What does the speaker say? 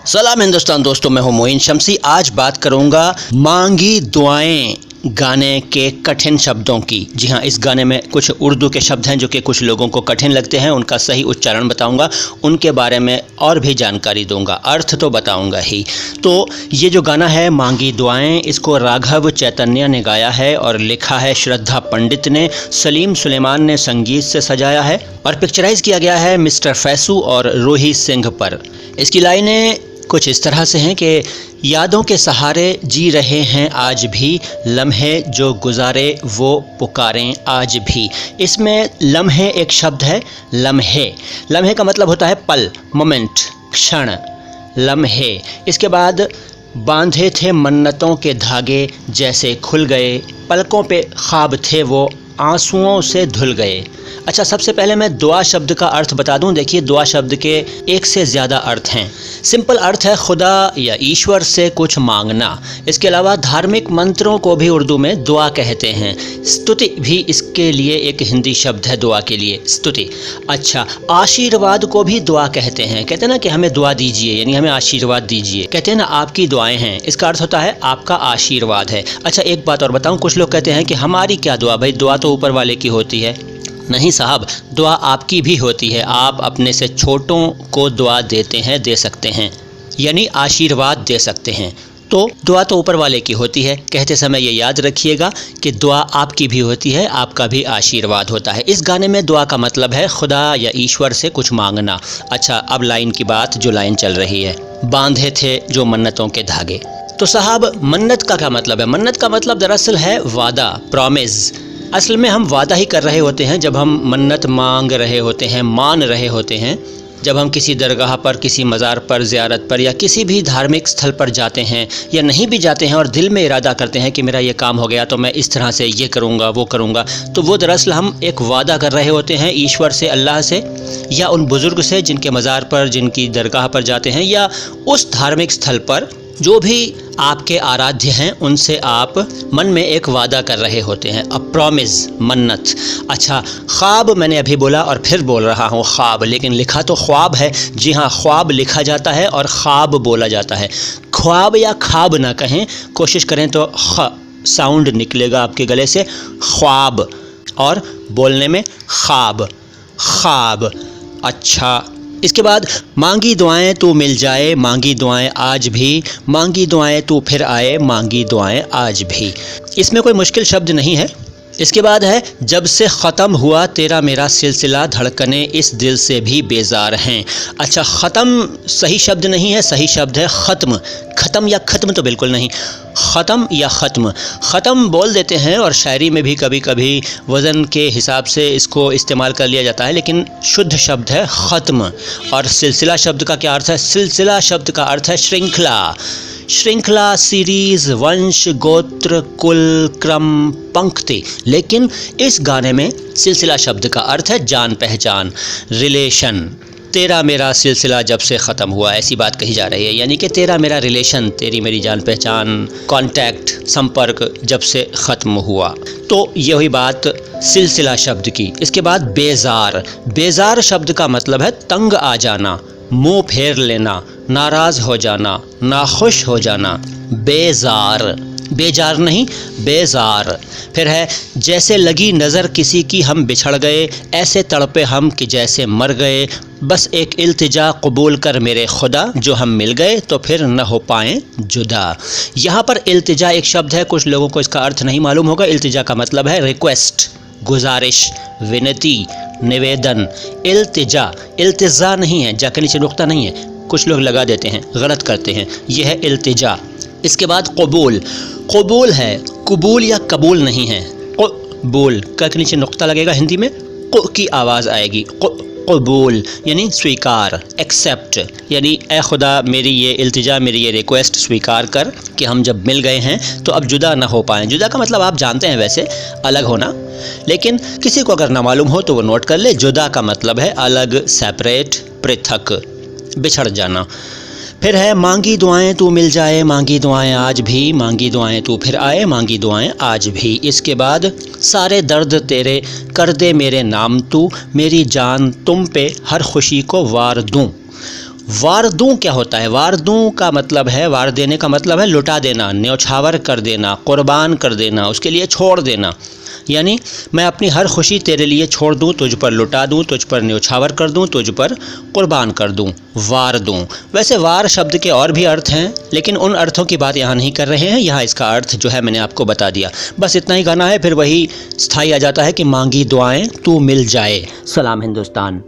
सलाम हिंदुस्तान दोस्तों, मैं हूं मोइन शमसी। आज बात करूंगा मांगी दुआएं गाने के कठिन शब्दों की। जी हाँ, इस गाने में कुछ उर्दू के शब्द हैं जो कि कुछ लोगों को कठिन लगते हैं। उनका सही उच्चारण बताऊंगा, उनके बारे में और भी जानकारी दूंगा, अर्थ तो बताऊंगा ही। तो ये जो गाना है मांगी दुआएं, इसको राघव चैतन्य ने गाया है और लिखा है श्रद्धा पंडित ने। सलीम सुलेमान ने संगीत से सजाया है और पिक्चराइज किया गया है मिस्टर फैसू और रूही सिंह पर। इसकी लाइनें कुछ इस तरह से हैं कि यादों के सहारे जी रहे हैं आज भी, लम्हे जो गुजारे वो पुकारें आज भी। इसमें लम्हे एक शब्द है, लम्हे। लम्हे का मतलब होता है पल, मोमेंट, क्षण, लम्हे। इसके बाद बांधे थे मन्नतों के धागे जैसे खुल गए, पलकों पे ख्वाब थे वो आंसुओं से धुल गए। अच्छा, सबसे पहले मैं दुआ शब्द का अर्थ बता दूं। देखिए, दुआ शब्द के एक से ज़्यादा अर्थ हैं। सिंपल अर्थ है खुदा या ईश्वर से कुछ मांगना। इसके अलावा धार्मिक मंत्रों को भी उर्दू में दुआ कहते हैं। स्तुति भी इसके लिए एक हिंदी शब्द है, दुआ के लिए स्तुति। अच्छा, आशीर्वाद को भी दुआ कहते हैं। कहते हैं ना कि हमें दुआ दीजिए, यानी हमें आशीर्वाद दीजिए। कहते हैं ना आपकी दुआएं हैं, इसका अर्थ होता है आपका आशीर्वाद है। अच्छा, एक बात और बताऊं, कुछ लोग कहते हैं कि हमारी क्या दुआ, भाई दुआ तो ऊपर वाले की होती है। नहीं साहब, दुआ आपकी भी होती है। आप अपने से छोटों को दुआ देते हैं, दे सकते हैं, यानी आशीर्वाद दे सकते हैं। तो दुआ तो ऊपर वाले की होती है। कहते समय ये याद रखिएगा कि दुआ आपकी भी होती है, आपका भी आशीर्वाद होता है। इस गाने में दुआ का मतलब है खुदा या ईश्वर से कुछ मांगना। अच्छा, अब लाइन की बात, जो लाइन चल रही है, बांधे थे जो मन्नतों के धागे। तो साहब, मन्नत का क्या मतलब है? मन्नत का मतलब दरअसल है वादा, प्रॉमिस। असल में हम वादा ही कर रहे होते हैं जब हम मन्नत मांग रहे होते हैं, मान रहे होते हैं। जब हम किसी दरगाह पर, किसी मज़ार पर, ज़ियारत पर या किसी भी धार्मिक स्थल पर जाते हैं या नहीं भी जाते हैं और दिल में इरादा करते हैं कि मेरा ये काम हो गया तो मैं इस तरह से ये करूँगा, वो करूँगा, तो वो दरअसल हम एक वादा कर रहे होते हैं ईश्वर से, अल्लाह से, या उन बुज़ुर्ग से जिनके मज़ार पर, जिनकी दरगाह पर जाते हैं, या उस धार्मिक स्थल पर जो भी आपके आराध्य हैं उनसे आप मन में एक वादा कर रहे होते हैं, अ प्रॉमिस, मन्नत। अच्छा, ख्वाब मैंने अभी बोला और फिर बोल रहा हूँ ख्वाब, लेकिन लिखा तो ख्वाब है। जी हाँ, ख्वाब लिखा जाता है और ख्वाब बोला जाता है। ख्वाब या ख्वाब ना कहें, कोशिश करें तो ख साउंड निकलेगा आपके गले से, ख्वाब, और बोलने में ख्वाब, ख्वाब। अच्छा, इसके बाद मांगी दुआएं तू मिल जाए, मांगी दुआएं आज भी, मांगी दुआएं तू फिर आए, मांगी दुआएं आज भी। इसमें कोई मुश्किल शब्द नहीं है। इसके बाद है जब से ख़त्म हुआ तेरा मेरा सिलसिला, धड़कने इस दिल से भी बेजार हैं। अच्छा, ख़त्म सही शब्द नहीं है, सही शब्द है ख़त्म। ख़त्म या ख़त्म तो बिल्कुल नहीं, ख़त्म या ख़त्म। ख़त्म बोल देते हैं और शायरी में भी कभी कभी वज़न के हिसाब से इसको इस्तेमाल कर लिया जाता है, लेकिन शुद्ध शब्द है ख़त्म। और सिलसिला शब्द का क्या अर्थ है? सिलसिला शब्द का अर्थ है श्रृंखला। श्रृंखला, सीरीज़, वंश, गोत्र, कुल, क्रम, पंक्ति। लेकिन इस गाने में सिलसिला शब्द का अर्थ है जान पहचान, रिलेशन। तेरा मेरा सिलसिला जब से ख़त्म हुआ, ऐसी बात कही जा रही है, यानी कि तेरा मेरा रिलेशन, तेरी मेरी जान पहचान, कांटेक्ट, संपर्क जब से ख़त्म हुआ। तो ये हुई बात सिलसिला शब्द की। इसके बाद बेजार। बेजार शब्द का मतलब है तंग आ जाना, मुंह फेर लेना, नाराज़ हो जाना, नाखुश हो जाना। बेजार, बेजार नहीं, बेजार। फिर है जैसे लगी नज़र किसी की हम बिछड़ गए, ऐसे तड़पे हम कि जैसे मर गए, बस एक इल्तिजा कबूल कर मेरे खुदा, जो हम मिल गए तो फिर न हो पाएँ जुदा। यहाँ पर इल्तिजा एक शब्द है, कुछ लोगों को इसका अर्थ नहीं मालूम होगा। इल्तिजा का मतलब है रिक्वेस्ट, गुजारिश, विनती, निवेदन। इल्तिजा, इल्तिजा नहीं है, जा के नीचे नुक्ता नहीं है, कुछ लोग लगा देते हैं, गलत करते हैं। यह है इल्तिजा। इसके बाद कबूल। कबूल है, कबूल या कबूल नहीं है। कबूल का के नीचे नुक्ता लगेगा, हिंदी में क की आवाज़ आएगी। कबूल यानी स्वीकार, एक्सेप्ट, यानी ए खुदा मेरी ये इल्तिजा, मेरी ये रिक्वेस्ट स्वीकार कर कि हम जब मिल गए हैं तो अब जुदा ना हो पाएँ। जुदा का मतलब आप जानते हैं वैसे, अलग होना, लेकिन किसी को अगर ना मालूम हो तो वो नोट कर ले। जुदा का मतलब है अलग, सेपरेट, पृथक, बिछड़ जाना। फिर है मांगी दुआएं तू मिल जाए, मांगी दुआएं आज भी, मांगी दुआएं तू फिर आए, मांगी दुआएं आज भी। इसके बाद सारे दर्द तेरे कर दे मेरे नाम तू, मेरी जान तुम पे हर खुशी को वार दूं। वार दूँ क्या होता है? वार दूँ का मतलब है, वार देने का मतलब है लुटा देना, न्यौछावर कर देना, कुर्बान कर देना, उसके लिए छोड़ देना। यानी मैं अपनी हर खुशी तेरे लिए छोड़ दूँ, तुझ पर लुटा दूँ, तुझ पर न्यौछावर कर दूँ, तुझ पर कुर्बान कर दूँ, वार दूँ। वैसे वार शब्द के और भी अर्थ हैं, लेकिन उन अर्थों की बात यहाँ नहीं कर रहे हैं। यहाँ इसका अर्थ जो है मैंने आपको बता दिया। बस इतना ही गाना है, फिर वही स्थाई आ जाता है कि मांगी दुआएं तू मिल जाए। सलाम हिंदुस्तान।